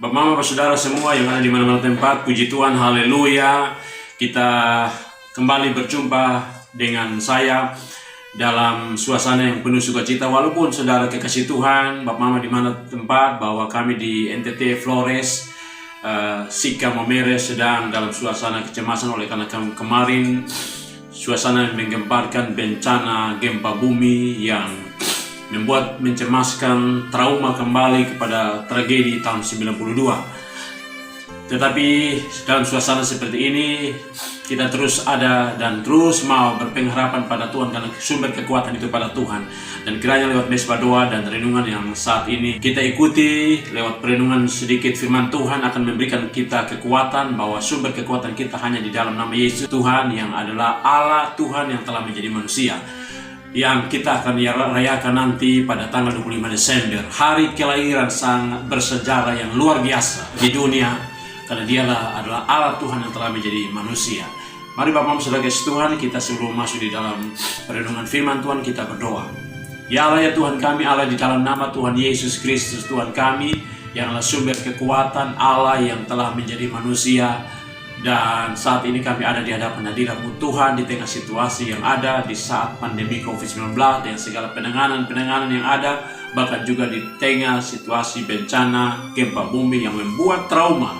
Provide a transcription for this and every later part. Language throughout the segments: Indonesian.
Bapak Mama, Bapak Saudara semua yang ada di mana-mana tempat, puji Tuhan, haleluya. Kita kembali berjumpa dengan saya dalam suasana yang penuh sukacita. Walaupun saudara kekasih Tuhan, Bapak Mama di mana tempat, bahwa kami di NTT Flores, Sika Momere sedang dalam suasana kecemasan oleh karena kemarin suasana menggemparkan bencana gempa bumi yang membuat mencemaskan, trauma kembali kepada tragedi tahun 92. Tetapi dalam suasana seperti ini kita terus ada dan terus mau berpengharapan pada Tuhan, karena sumber kekuatan itu pada Tuhan. Dan kiranya lewat mesbah doa dan renungan yang saat ini kita ikuti, lewat perenungan sedikit firman Tuhan akan memberikan kita kekuatan bahwa sumber kekuatan kita hanya di dalam nama Yesus Tuhan, yang adalah Allah Tuhan yang telah menjadi manusia, yang kita akan rayakan nanti pada tanggal 25 Desember, hari kelahiran sangat bersejarah yang luar biasa di dunia, karena dialah adalah Allah Tuhan yang telah menjadi manusia. Mari Bapak Ibu Saudara kasih Tuhan, kita sebelum masuk di dalam perenungan firman Tuhan, kita berdoa. Ya Allah, ya Tuhan kami, Allah, di dalam nama Tuhan Yesus Kristus Tuhan kami, yang adalah sumber kekuatan, Allah yang telah menjadi manusia. Dan saat ini kami ada di hadapan hadirat-Mu Tuhan, di tengah situasi yang ada di saat pandemi COVID-19 dan segala penanganan yang ada, bahkan juga di tengah situasi bencana gempa bumi yang membuat trauma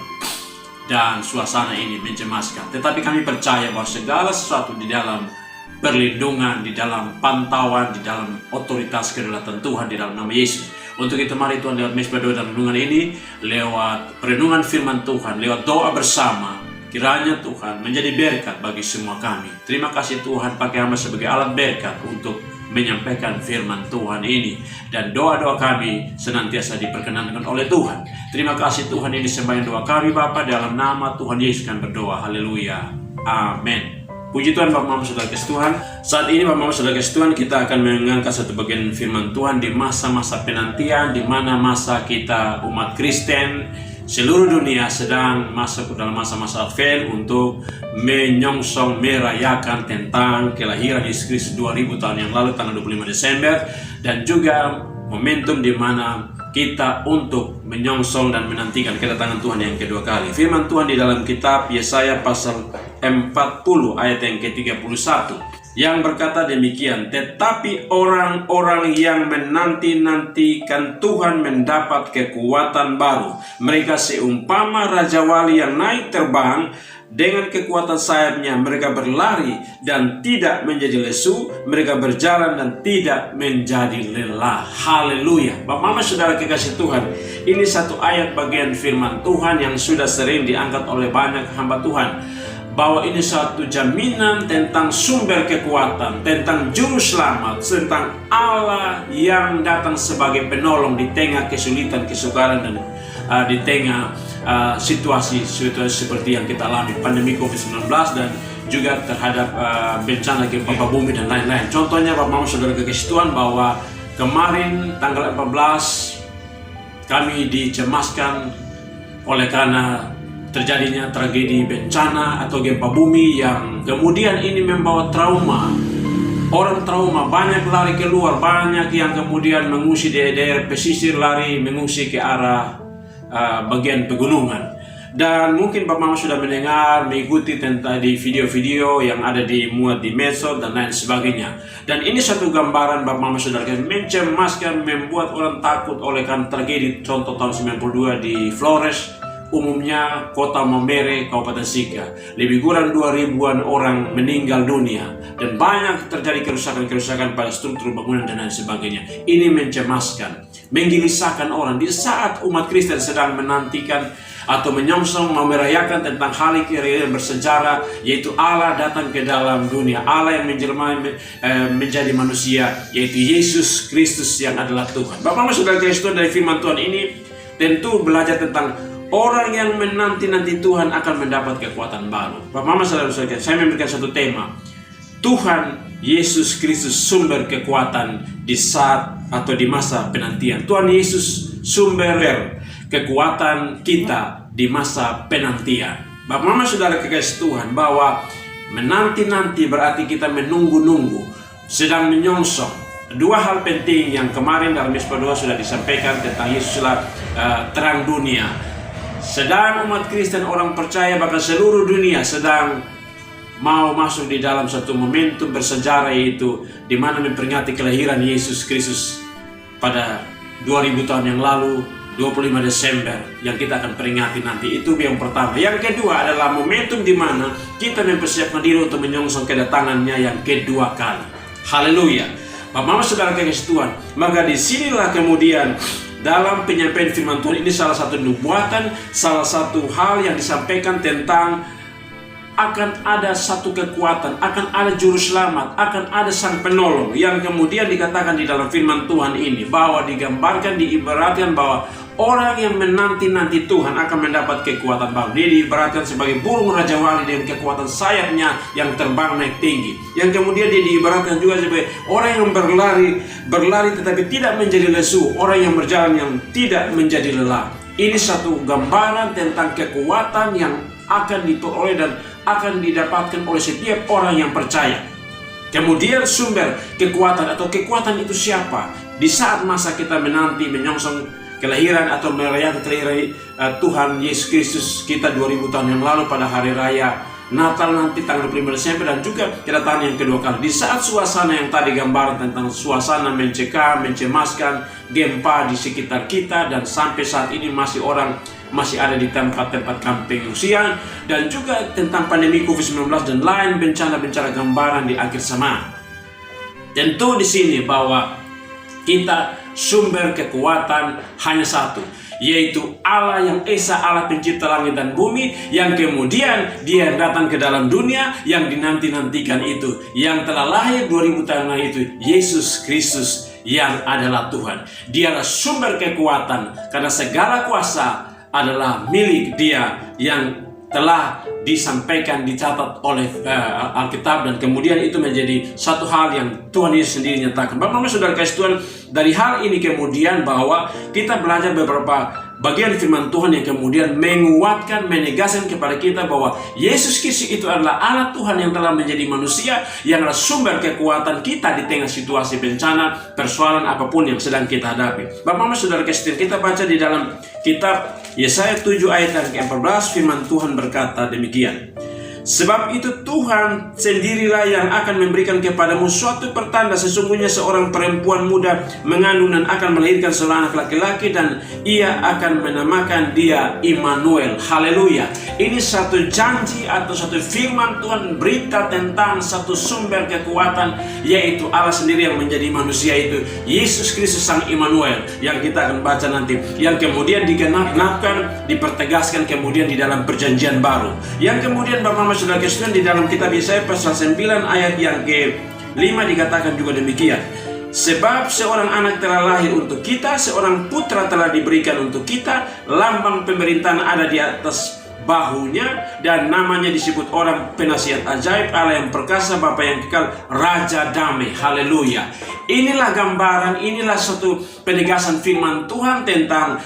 dan suasana ini mencemaskan. Tetapi kami percaya bahwa segala sesuatu di dalam perlindungan, di dalam pantauan, di dalam otoritas kedaulatan Tuhan di dalam nama Yesus. Untuk itu mari Tuhan, lewat mesbah doa dan renungan ini, lewat perenungan firman Tuhan, lewat doa bersama, kiranya Tuhan menjadi berkat bagi semua kami. Terima kasih Tuhan, pakai hamba sebagai alat berkat untuk menyampaikan firman Tuhan ini. Dan doa-doa kami senantiasa diperkenankan oleh Tuhan. Terima kasih Tuhan, ini sembahyang doa kami Bapa, dalam nama Tuhan Yesus kami berdoa. Haleluya. Amin. Puji Tuhan Bapak Mama Saudara kasih Tuhan. Saat ini Bapak Mama Saudara kasih Tuhan, kita akan mengangkat satu bagian firman Tuhan di masa-masa penantian, di mana masa kita umat Kristen seluruh dunia sedang masuk dalam masa-masa Advent untuk menyongsong, merayakan tentang kelahiran Yesus Kristus 2000 tahun yang lalu, tanggal 25 Desember, dan juga momentum di mana kita untuk menyongsong dan menantikan kedatangan Tuhan yang kedua kali. Firman Tuhan di dalam kitab Yesaya pasal 40 ayat yang ke-31 yang berkata demikian, tetapi orang-orang yang menanti-nantikan Tuhan mendapat kekuatan baru. Mereka seumpama Raja Wali yang naik terbang, dengan kekuatan sayapnya mereka berlari dan tidak menjadi lesu, mereka berjalan dan tidak menjadi lelah. Haleluya. Bapak Mama Saudara kekasih Tuhan, ini satu ayat bagian firman Tuhan yang sudah sering diangkat oleh banyak hamba Tuhan, bahwa ini suatu jaminan tentang sumber kekuatan, tentang juru selamat, tentang Allah yang datang sebagai penolong di tengah kesulitan, kesukaran, dan di tengah situasi seperti yang kita alami, pandemi COVID-19 dan juga terhadap bencana gempa bumi dan lain-lain. Contohnya Bapak Mama Saudara kekasih Tuhan, bahwa kemarin tanggal 14 kami dicemaskan oleh karena terjadinya tragedi bencana atau gempa bumi yang kemudian ini membawa trauma. Orang trauma, banyak lari keluar, banyak yang kemudian mengungsi di daerah pesisir, lari mengungsi ke arah bagian pegunungan. Dan mungkin Bapak Mama sudah mendengar, mengikuti tentang di video-video yang ada dimuat di medsos dan lain sebagainya. Dan ini satu gambaran Bapak Mama Saudara mencemaskan, membuat orang takut oleh karena tragedi contoh tahun 92 di Flores, umumnya kota Momere, Kabupaten Sika. Lebih kurang 2.000-an orang meninggal dunia dan banyak terjadi kerusakan-kerusakan pada struktur bangunan dan lain sebagainya. Ini mencemaskan, menggelisahkan orang di saat umat Kristen sedang menantikan atau menyongsong, mau merayakan tentang hari kelahiran bersejarah, yaitu Allah datang ke dalam dunia, Allah yang menjelma menjadi manusia, yaitu Yesus Kristus yang adalah Tuhan. Bapak Mama Saudara Kristus, dari firman Tuhan ini tentu belajar tentang orang yang menanti-nanti Tuhan akan mendapat kekuatan baru. Bapak Mama Saudara, saya memberikan satu tema, Tuhan Yesus Kristus sumber kekuatan di saat atau di masa penantian. Tuhan Yesus sumber kekuatan kita di masa penantian. Bapak Mama Saudara kekasih Tuhan, bahwa menanti-nanti berarti kita menunggu-nunggu, sedang menyongsong. Dua hal penting yang kemarin dalam mesbah doa sudah disampaikan tentang Yesuslah terang dunia. sedang umat Kristen, orang percaya, bahkan seluruh dunia sedang mau masuk di dalam satu momentum bersejarah, yaitu di mana memperingati kelahiran Yesus Kristus pada 2000 tahun yang lalu, 25 Desember yang kita akan peringati nanti. Itu yang pertama. Yang kedua adalah momentum di mana kita mempersiapkan diri untuk menyongsong kedatangannya yang kedua kali. Haleluya. Bapak Mama Saudara kekasih Tuhan, maka disinilah kemudian dalam penyampaian firman Tuhan ini salah satu nubuatan, salah satu hal yang disampaikan tentang akan ada satu kekuatan, akan ada juru selamat, akan ada sang penolong, yang kemudian dikatakan di dalam firman Tuhan ini bahwa digambarkan, diibaratkan bahwa orang yang menanti-nanti Tuhan akan mendapat kekuatan baru. Dia diibaratkan sebagai burung Raja Wali dengan kekuatan sayapnya yang terbang naik tinggi. Yang kemudian dia diibaratkan juga sebagai orang yang berlari tetapi tidak menjadi lesu, orang yang berjalan yang tidak menjadi lelah. Ini satu gambaran tentang kekuatan yang akan diperoleh dan akan didapatkan oleh setiap orang yang percaya. Kemudian sumber kekuatan atau kekuatan itu siapa? Di saat masa kita menanti menyongsong kelahiran atau merayakan kelahiran Tuhan Yesus Kristus kita 2000 tahun yang lalu pada hari raya Natal nanti tanggal 5 Desember, dan juga kedatangan yang kedua kali. Di saat suasana yang tadi gambaran tentang suasana mencekam, mencemaskan, gempa di sekitar kita, dan sampai saat ini masih ada di tempat-tempat kampung pengungsian, dan juga tentang pandemi COVID-19 dan lain bencana-bencana gambaran di akhir zaman. Tentu di sini bahwa kita sumber kekuatan hanya satu, yaitu Allah yang Esa, Allah pencipta langit dan bumi, yang kemudian dia datang ke dalam dunia yang dinanti-nantikan itu, yang telah lahir 2000 tahun lalu itu, Yesus Kristus yang adalah Tuhan. Dialah sumber kekuatan karena segala kuasa adalah milik Dia yang telah disampaikan, dicatat oleh Alkitab, dan kemudian itu menjadi satu hal yang Tuhan Yesus sendiri nyatakan. Bapak-Bapak Saudara kasih Tuhan, dari hal ini kemudian bahwa kita belajar beberapa bagian firman Tuhan yang kemudian menguatkan, menegaskan kepada kita bahwa Yesus Kristus itu adalah Allah Tuhan yang telah menjadi manusia, yang adalah sumber kekuatan kita di tengah situasi bencana, persoalan apapun yang sedang kita hadapi. Bapak-Bapak Saudara kasih Tuhan, kita baca di dalam kitab Yesaya 7 ayat yang ke-14, firman Tuhan berkata demikian. Sebab itu Tuhan sendirilah yang akan memberikan kepadamu suatu pertanda, sesungguhnya seorang perempuan muda mengandung dan akan melahirkan seorang anak laki-laki, dan ia akan menamakan dia Immanuel. Haleluya. Ini satu janji atau satu firman Tuhan, berita tentang satu sumber kekuatan, yaitu Allah sendiri yang menjadi manusia itu, Yesus Kristus sang Immanuel, yang kita akan baca nanti, yang kemudian digenapkan, dipertegaskan kemudian di dalam perjanjian baru, yang kemudian Bapak Saudara Kristen di dalam kitab Yesaya pasal 9 ayat yang ke-5 dikatakan juga demikian. Sebab seorang anak telah lahir untuk kita, seorang putra telah diberikan untuk kita, lambang pemerintahan ada di atas bahunya, dan namanya disebut orang penasihat ajaib, Allah yang perkasa, Bapa yang kekal, Raja Damai. Haleluya. Inilah gambaran, inilah satu penegasan firman Tuhan tentang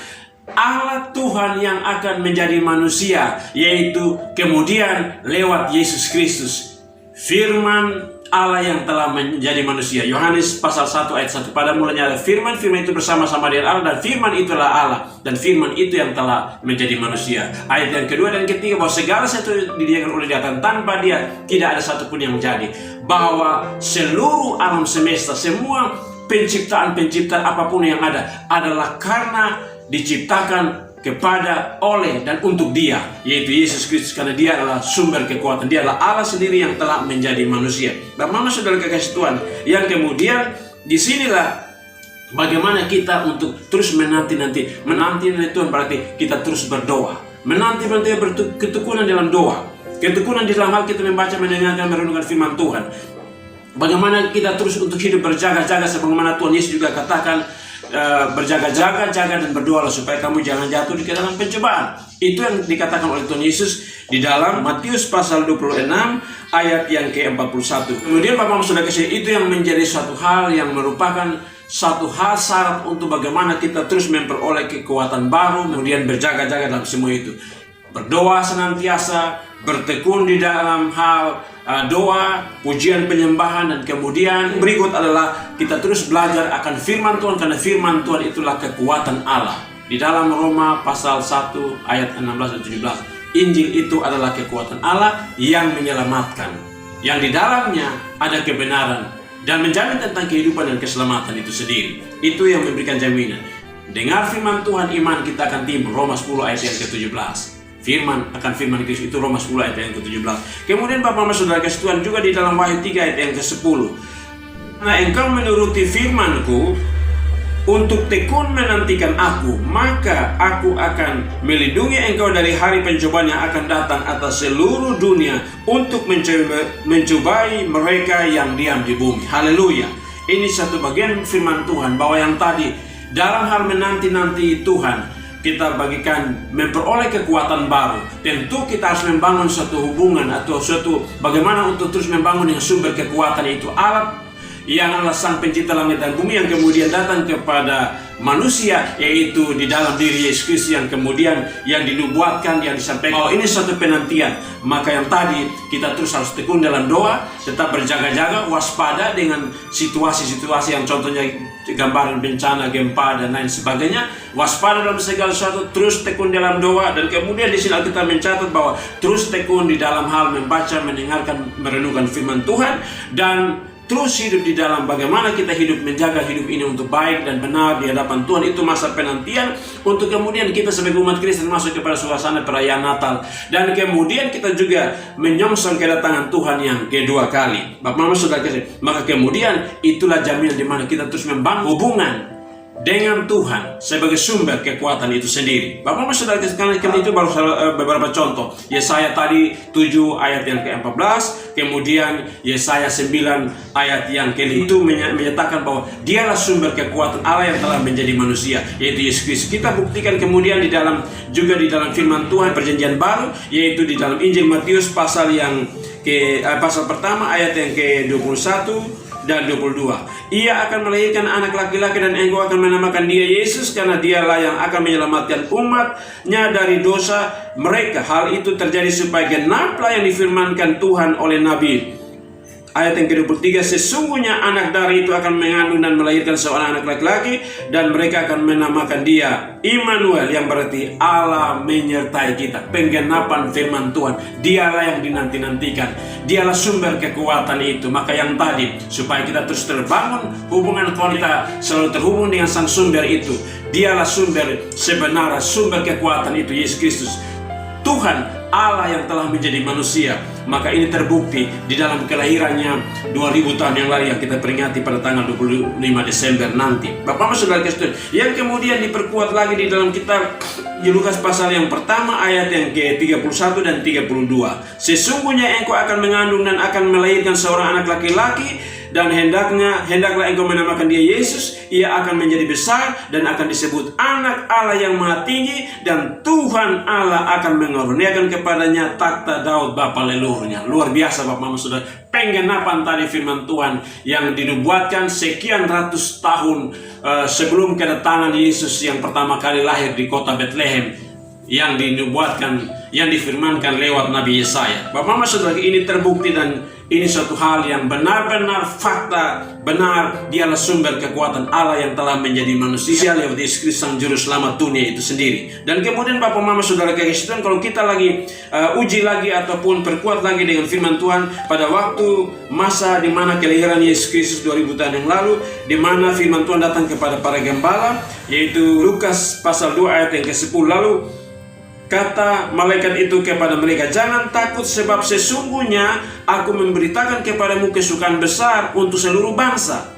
Allah Tuhan yang akan menjadi manusia, yaitu kemudian lewat Yesus Kristus, firman Allah yang telah menjadi manusia. Yohanes pasal 1 ayat 1, pada mulanya ada firman, firman itu bersama-sama dengan Allah, dan firman itulah Allah, dan firman itu yang telah menjadi manusia. Ayat yang kedua dan ketiga, bahwa segala sesuatu didiakan oleh Dia, dan tanpa Dia tidak ada satupun yang menjadi. Bahwa seluruh alam semesta, semua penciptaan apapun yang ada adalah karena diciptakan kepada, oleh, dan untuk Dia, yaitu Yesus Kristus, karena Dia adalah sumber kekuatan. Dia adalah Allah sendiri yang telah menjadi manusia. Bapak-Bapak Saudara kekasih Tuhan, yang kemudian disinilah bagaimana kita untuk terus menanti Tuhan, berarti kita terus berdoa, menanti ketekunan dalam doa, ketekunan di dalam hal kita membaca, mendengarkan, merenungkan firman Tuhan. Bagaimana kita terus untuk hidup berjaga-jaga, sebagaimana Tuhan Yesus juga katakan, berjaga-jaga, jaga dan berdoalah supaya kamu jangan jatuh di dalam pencobaan. Itu yang dikatakan oleh Tuhan Yesus di dalam Matius pasal 26 ayat yang ke-41. Kemudian Bapak sudah kasih, itu yang menjadi suatu hal yang merupakan satu hal syarat untuk bagaimana kita terus memperoleh kekuatan baru, kemudian berjaga-jaga dalam semua itu. Berdoa senantiasa, bertekun di dalam hal doa, pujian, penyembahan, dan kemudian berikut adalah kita terus belajar akan firman Tuhan, karena firman Tuhan itulah kekuatan Allah. Di dalam Roma pasal 1 ayat 16 dan 17, Injil itu adalah kekuatan Allah yang menyelamatkan, yang di dalamnya ada kebenaran dan menjamin tentang kehidupan dan keselamatan itu sendiri. Itu yang memberikan jaminan. Dengar firman Tuhan, iman kita akan timbul. Roma 10 ayat yang ke-17. Firman Kristus itu Roma 10 ayat yang ke-17. Kemudian Bapak Mama Saudara kasih Tuhan juga di dalam Wahyu 3 ayat yang ke-10. Nah, engkau menuruti firman-Ku untuk tekun menantikan Aku, maka Aku akan melindungi engkau dari hari pencobaan yang akan datang atas seluruh dunia untuk mencobai mereka yang diam di bumi. Haleluya. Ini satu bagian firman Tuhan bahwa yang tadi dalam hal menanti-nanti Tuhan, kita bagikan memperoleh kekuatan baru. Tentu kita harus membangun suatu hubungan atau suatu bagaimana untuk terus membangun yang sumber kekuatan itu. Allah yang adalah Sang Pencipta langit dan bumi yang kemudian datang kepada manusia, yaitu di dalam diri Yesus Kristus yang kemudian yang dinubuatkan, yang disampaikan. Oh, ini suatu penantian. Maka yang tadi kita terus harus tekun dalam doa, tetap berjaga-jaga, waspada dengan situasi-situasi yang contohnya gambaran bencana, gempa dan lain sebagainya. Waspada dalam segala sesuatu, terus tekun dalam doa, dan kemudian di sini kita mencatat bahwa terus tekun di dalam hal membaca, mendengarkan, merenungkan firman Tuhan, dan terus hidup di dalam bagaimana kita hidup, menjaga hidup ini untuk baik dan benar di hadapan Tuhan. Itu masa penantian untuk kemudian kita sebagai umat Kristen masuk kepada suasana perayaan Natal, dan kemudian kita juga menyongsong kedatangan Tuhan yang kedua kali. Bapak Mama Saudara kasih, maka kemudian itulah jaminan di mana kita terus membangun hubungan dengan Tuhan sebagai sumber kekuatan itu sendiri. Bapak Mama Saudara kasih, itu baru beberapa contoh. Yesaya tadi 7 ayat yang ke-14, kemudian Yesaya 9 ayat yang ke-5 itu menyatakan bahwa dialah sumber kekuatan Allah yang telah menjadi manusia, yaitu Yesus Kristus. Kita buktikan kemudian di dalam firman Tuhan perjanjian baru, yaitu di dalam Injil Matius pasal pertama ayat yang ke-21 dan 22. Ia akan melahirkan anak laki-laki dan engkau akan menamakan dia Yesus, karena dialah yang akan menyelamatkan umatnya dari dosa mereka. Hal itu terjadi supaya genaplah yang difirmankan Tuhan oleh Nabi. Ayat yang ke-23, sesungguhnya anak dari itu akan mengandung dan melahirkan seorang anak laki-laki, dan mereka akan menamakan dia Immanuel, yang berarti Allah menyertai kita. Penggenapan firman Tuhan, dialah yang dinanti-nantikan, dialah sumber kekuatan itu. Maka yang tadi, supaya kita terus terbangun hubungan kita selalu terhubung dengan sang sumber itu, dialah sumber sebenarnya, sumber kekuatan itu, Yesus Kristus, Tuhan Allah yang telah menjadi manusia. Maka ini terbukti di dalam kelahirannya 2000 tahun yang lalu yang kita peringati pada tanggal 25 Desember nanti. Bapak Saudara Kristen, yang kemudian diperkuat lagi di dalam kitab Lukas pasal yang pertama ayat yang ke-31 dan 32. Sesungguhnya engkau akan mengandung dan akan melahirkan seorang anak laki-laki, dan hendaklah engkau menamakan dia Yesus. Ia akan menjadi besar dan akan disebut anak Allah yang Maha Tinggi, dan Tuhan Allah akan mengaruniakan kepadanya takhta Daud bapa leluhurnya. Luar biasa Bapak Mama Saudara, penggenapan tadi firman Tuhan yang dinubuatkan sekian ratus tahun sebelum kedatangan Yesus yang pertama kali lahir di kota Bethlehem, yang dinubuatkan, yang difirmankan lewat Nabi Yesaya. Bapak Mama Saudara, ini terbukti, dan ini suatu hal yang benar-benar fakta, benar dialah sumber kekuatan Allah yang telah menjadi manusia lewat Yesus Kristus Sang Juru Selamat dunia itu sendiri. Dan kemudian Bapak Mama Saudara Kristen, kalau kita lagi uji lagi ataupun perkuat lagi dengan firman Tuhan pada waktu masa di mana kelahiran Yesus Kristus 2000 tahun yang lalu, di mana firman Tuhan datang kepada para gembala, yaitu Lukas pasal 2 ayat yang ke-10. Lalu kata malaikat itu kepada mereka, jangan takut, sebab sesungguhnya aku memberitakan kepadamu kesukaan besar untuk seluruh bangsa.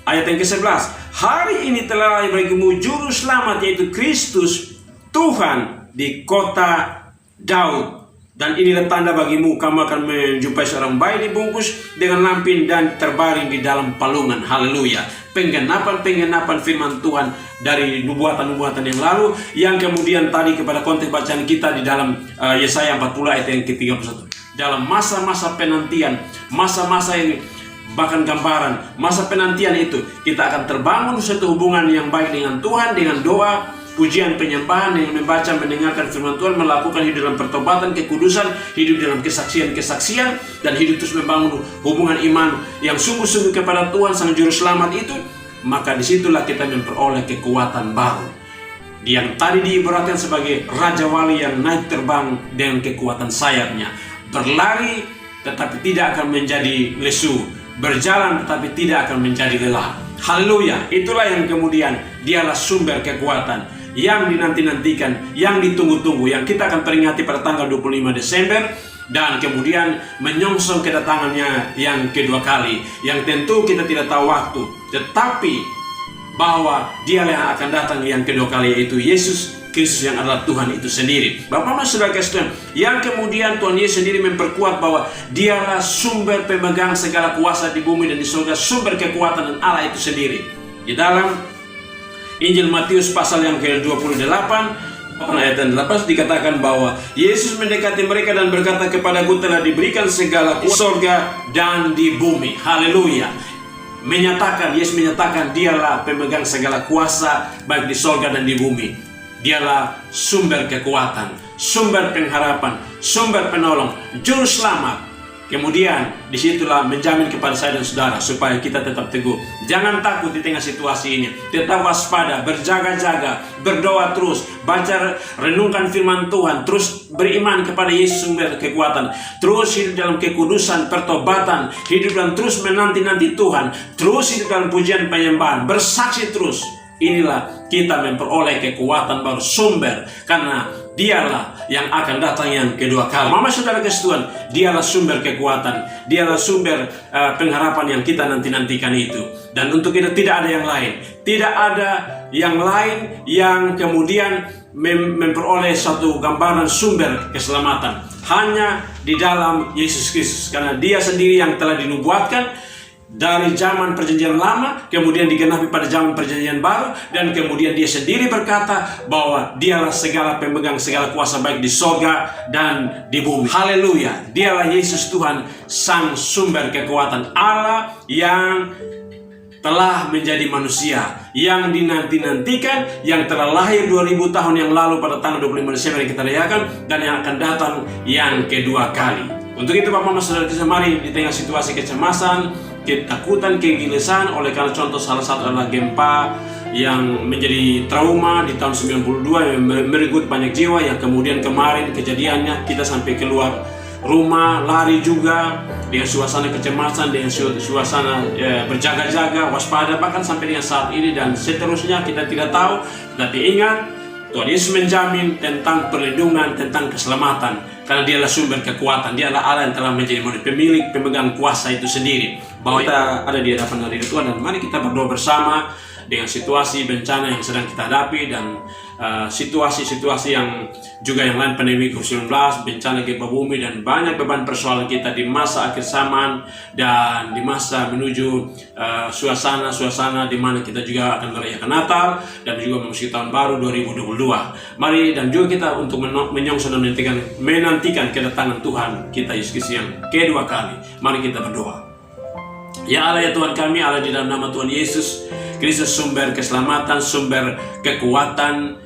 Ayat yang ke-11, hari ini telah lahir bagimu juru selamat, yaitu Kristus Tuhan di kota Daud. Dan inilah tanda bagimu, kamu akan menjumpai seorang bayi dibungkus dengan lampin dan terbaring di dalam palungan. Haleluya. Penggenapan firman Tuhan dari nubuatan-nubuatan yang lalu, yang kemudian tadi kepada konteks bacaan kita di dalam Yesaya 40 ayat yang ke-31. Dalam masa-masa penantian, masa-masa ini bahkan gambaran masa penantian itu, kita akan terbangun suatu hubungan yang baik dengan Tuhan, dengan doa, pujian, penyembahan, dengan membaca, mendengarkan firman Tuhan, melakukan hidup dalam pertobatan, kekudusan, hidup dalam kesaksian-kesaksian, dan hidup terus membangun hubungan iman yang sungguh-sungguh kepada Tuhan Sang Juru Selamat itu. Maka disitulah kita memperoleh kekuatan baru. yang tadi diibaratkan sebagai Raja Wali yang naik terbang dengan kekuatan sayapnya. Berlari tetapi tidak akan menjadi lesu, berjalan tetapi tidak akan menjadi lelah. Haleluya. Itulah yang kemudian dialah sumber kekuatan yang dinanti-nantikan, yang ditunggu-tunggu, yang kita akan peringati pada tanggal 25 Desember dan kemudian menyongsong kedatangannya yang kedua kali, yang tentu kita tidak tahu waktu, tetapi bahwa dia yang akan datang yang kedua kali, yaitu Yesus Kristus yang adalah Tuhan itu sendiri. Bapak Mas Saudara sekalian, yang kemudian Tuhan Yesus sendiri memperkuat bahwa dialah sumber pemegang segala kuasa di bumi dan di surga, sumber kekuatan dan Allah itu sendiri. Di dalam Injil Matius pasal yang ke-28 ayat 18 dikatakan bahwa Yesus mendekati mereka dan berkata, kepadaku telah diberikan segala kuasa di surga dan di bumi. Haleluya. Yesus menyatakan dialah pemegang segala kuasa baik di surga dan di bumi. Dialah sumber kekuatan, sumber pengharapan, sumber penolong, juru selamat. Kemudian disitulah menjamin kepada saya dan saudara supaya kita tetap teguh. Jangan takut di tengah situasi ini. Tetap waspada, berjaga-jaga, berdoa terus, baca, renungkan firman Tuhan, terus beriman kepada Yesus sumber kekuatan, terus hidup dalam kekudusan, pertobatan, hidup dan terus menanti-nanti Tuhan, terus hidup dalam pujian penyembahan, bersaksi terus. Inilah kita memperoleh kekuatan baru, sumber, karena dialah yang akan datang yang kedua kali. Mama saudara Tuhan, dialah sumber kekuatan, dialah sumber pengharapan yang kita nanti-nantikan itu. Dan untuk itu tidak ada yang lain. Tidak ada yang lain yang kemudian memperoleh satu gambaran sumber keselamatan. Hanya di dalam Yesus Kristus. Karena dia sendiri yang telah dinubuatkan dari zaman perjanjian lama, kemudian digenapi pada zaman perjanjian baru, dan kemudian dia sendiri berkata bahwa dialah segala pemegang segala kuasa baik di surga dan di bumi. Haleluya. Dialah Yesus Tuhan, sang sumber kekuatan, Allah yang telah menjadi manusia, yang dinanti-nantikan, yang telah lahir 2000 tahun yang lalu pada tanggal 25 Desember yang kita rayakan, dan yang akan datang yang kedua kali. Untuk itu Bapak Mas Saudara, mari di tengah situasi kecemasan, ketakutan, kegelisahan, oleh karena contoh salah satu adalah gempa yang menjadi trauma di tahun 92 yang merenggut banyak jiwa, yang kemudian kemarin kejadiannya kita sampai keluar rumah, lari juga dengan suasana kecemasan, dengan suasana berjaga-jaga, waspada, bahkan sampai dengan saat ini dan seterusnya kita tidak tahu. Tapi ingat, Tuhan Yesus menjamin tentang perlindungan, tentang keselamatan, karena dialah sumber kekuatan, dialah Allah yang telah menjadi pemilik, pemegang kuasa itu sendiri. Bahwa kita ada di hadapan dari Tuhan, dan mari kita berdoa bersama dengan situasi bencana yang sedang kita hadapi dan situasi-situasi yang juga yang lain, pandemi COVID-19, bencana gempa bumi, dan banyak beban persoalan kita di masa akhir zaman dan di masa menuju suasana di mana kita juga akan merayakan Natal dan juga memasuki tahun baru 2022. Mari dan juga kita untuk menyongsong dan menantikan kedatangan Tuhan kita Yesus Kristus yang kedua kali. Mari kita berdoa. Ya Allah, ya Tuhan kami, Allah di dalam nama Tuhan Yesus Kristus, sumber keselamatan, sumber kekuatan,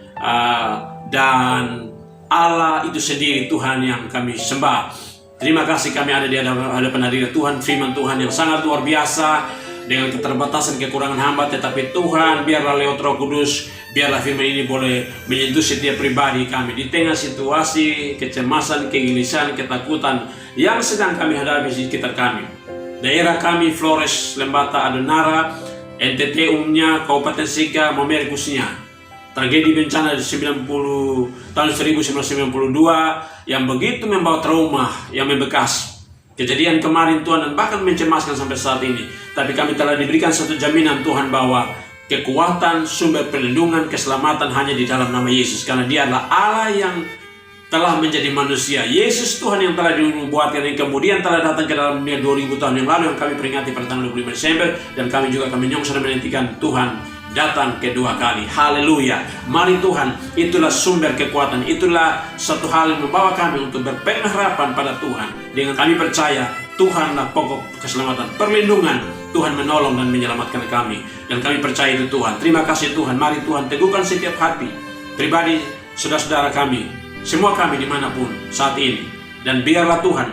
dan Allah itu sendiri Tuhan yang kami sembah. Terima kasih kami ada di hadapan hadirat Tuhan, firman Tuhan yang sangat luar biasa dengan keterbatasan kekurangan hamba, tetapi Tuhan biarlah lewat Roh Kudus, biarlah firman ini boleh menyentuh setiap pribadi kami di tengah situasi kecemasan, kegelisahan, ketakutan yang sedang kami hadapi di sekitar kami. Daerah kami, Flores, Lembata, Adonara, NTT umumnya, Kabupaten Sika, Momere khususnya. Tragedi bencana di tahun 1992 yang begitu membawa trauma yang membekas. Kejadian kemarin Tuhan dan bahkan mencemaskan sampai saat ini. Tapi kami telah diberikan satu jaminan Tuhan bahwa kekuatan, sumber perlindungan, keselamatan hanya di dalam nama Yesus. Karena dia adalah Allah yang telah menjadi manusia. Yesus Tuhan yang telah dinubuatkan yang kemudian telah datang ke dalam dunia 2000 tahun yang lalu yang kami peringati pada tanggal 25 Desember, dan kami juga akan menyongsong dan menantikan Tuhan datang kedua kali. Haleluya. Mari Tuhan, itulah sumber kekuatan, itulah satu hal yang membawa kami untuk berpengharapan pada Tuhan. Dengan kami percaya Tuhanlah pokok keselamatan, perlindungan. Tuhan menolong dan menyelamatkan kami, dan kami percaya itu Tuhan. Terima kasih Tuhan. Mari Tuhan teguhkan setiap hati pribadi saudara-saudara kami, semua kami dimanapun saat ini. Dan biarlah Tuhan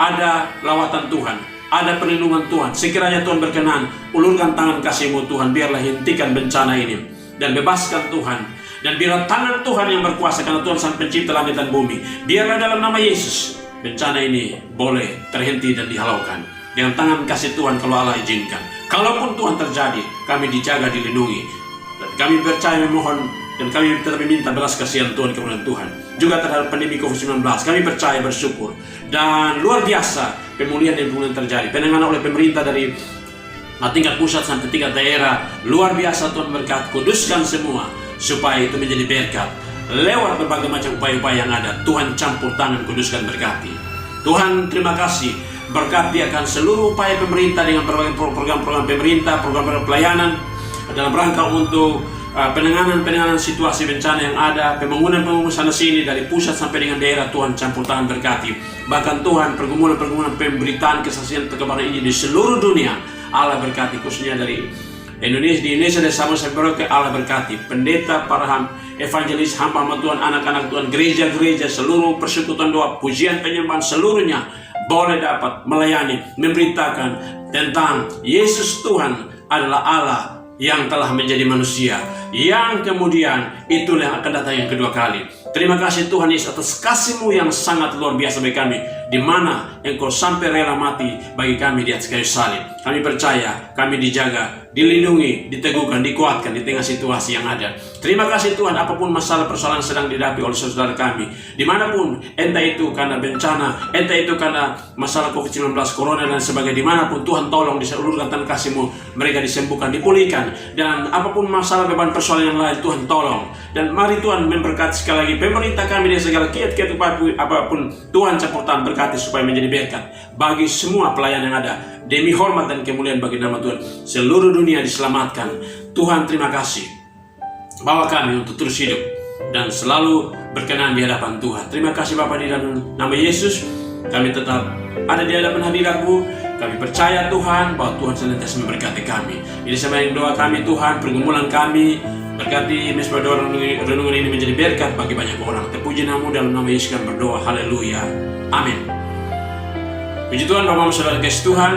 ada lawatan Tuhan, ada perlindungan Tuhan. Sekiranya Tuhan berkenan, ulurkan tangan kasih-Mu Tuhan, biarlah hentikan bencana ini dan bebaskan Tuhan Dan biarlah tangan Tuhan yang berkuasa, karena Tuhan sang pencipta langit dan bumi. Biarlah dalam nama Yesus bencana ini boleh terhenti dan dihalaukan dengan tangan kasih Tuhan kalau Allah izinkan. Kalaupun Tuhan terjadi, kami dijaga, dilindungi. Dan kami percaya, memohon, dan kami tetap meminta belas kasihan Tuhan kepada Tuhan. Juga terhadap pandemi COVID-19, kami percaya, bersyukur. Dan luar biasa pemulihan yang kemudian terjadi. Penanganan oleh pemerintah dari tingkat pusat sampai tingkat daerah. Luar biasa Tuhan berkat, kuduskan semua supaya itu menjadi berkat. Lewat berbagai macam upaya-upaya yang ada, Tuhan campur tangan, kuduskan, berkati. Tuhan terima kasih, berkati akan seluruh upaya pemerintah dengan berbagai program-program pemerintah, program-program pelayanan dalam rangka untuk penanganan situasi bencana yang ada, pembangunan sana sini dari pusat sampai dengan daerah. Tuhan campur tangan, berkati. Bahkan Tuhan pergumulan pemberitaan kesaksian kebenaran ini di seluruh dunia, Allah berkati, khususnya dari Indonesia, di Indonesia dan Sabah sampai Merauke, Allah berkati. Pendeta, para evangelis, hamba Tuhan, anak-anak Tuhan, gereja-gereja, seluruh persekutuan doa, pujian, penyembahan, seluruhnya boleh dapat melayani, memberitakan tentang Yesus Tuhan adalah Allah yang telah menjadi manusia, yang kemudian itulah yang akan datang yang kedua kali. Terima kasih Tuhan Yesus atas kasih-Mu yang sangat luar biasa bagi kami, di mana Engkau sampai rela mati bagi kami di atas kayu salib. Kami percaya, kami dijaga, dilindungi, diteguhkan, dikuatkan di tengah situasi yang ada. Terima kasih Tuhan, apapun masalah persoalan sedang dihadapi oleh saudara kami, dimanapun, entah itu karena bencana, entah itu karena masalah COVID-19, corona dan sebagainya, dimanapun Tuhan tolong diseluruhkan tangan kasih-Mu, mereka disembuhkan, dipulihkan, dan apapun masalah beban persoalan yang lain, Tuhan tolong. Dan mari Tuhan memberkati sekali lagi pemerintah kami dan segala kiat-kiat apapun, Tuhan campur tangan, berkati supaya menjadi berkat bagi semua pelayan yang ada. Demi hormat dan kemuliaan bagi nama Tuhan, seluruh dunia diselamatkan. Tuhan terima kasih, bawa kami untuk terus hidup dan selalu berkenan di hadapan Tuhan. Terima kasih Bapa, di dalam nama Yesus kami tetap ada di hadapan hadirat-Mu. Kami percaya Tuhan bahwa Tuhan senantiasa memberkati kami. Ini sembahyang doa kami Tuhan, pergumulan kami, berkati mesbah doa renungan ini menjadi berkat bagi banyak orang. Terpuji nama-Mu, dalam nama Yesus kami berdoa. Haleluya, amin. Puji Tuhan, Bapak Saudara kasih Tuhan.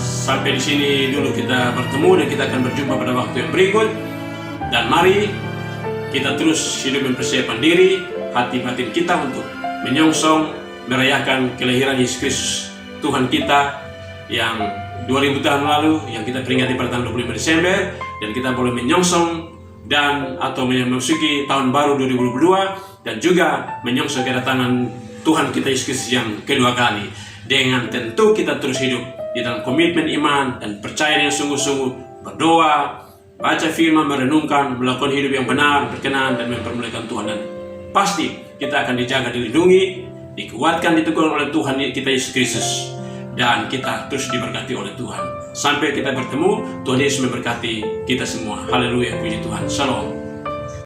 Sampai di sini dulu kita bertemu, dan kita akan berjumpa pada waktu yang berikut. Dan mari kita terus hidup mempersiapkan diri, hati batin kita untuk menyongsong merayakan kelahiran Yesus Kristus Tuhan kita yang 2000 tahun lalu, yang kita peringati pada tanggal 25 Desember, dan kita boleh menyongsong dan atau memasuki tahun baru 2022, dan juga menyongsong kedatangan Tuhan kita Yesus Kristus yang kedua kali. Dengan tentu kita terus hidup di dalam komitmen iman dan percaya dengan sungguh-sungguh, berdoa, baca firman, merenungkan, melakukan hidup yang benar, berkenan, dan mempermuliakan Tuhan. Dan pasti kita akan dijaga, dilindungi, dikuatkan, diteguhkan oleh Tuhan kita Yesus Kristus, dan kita terus diberkati oleh Tuhan. Sampai kita bertemu, Tuhan Yesus memberkati kita semua. Haleluya, puji Tuhan. Shalom.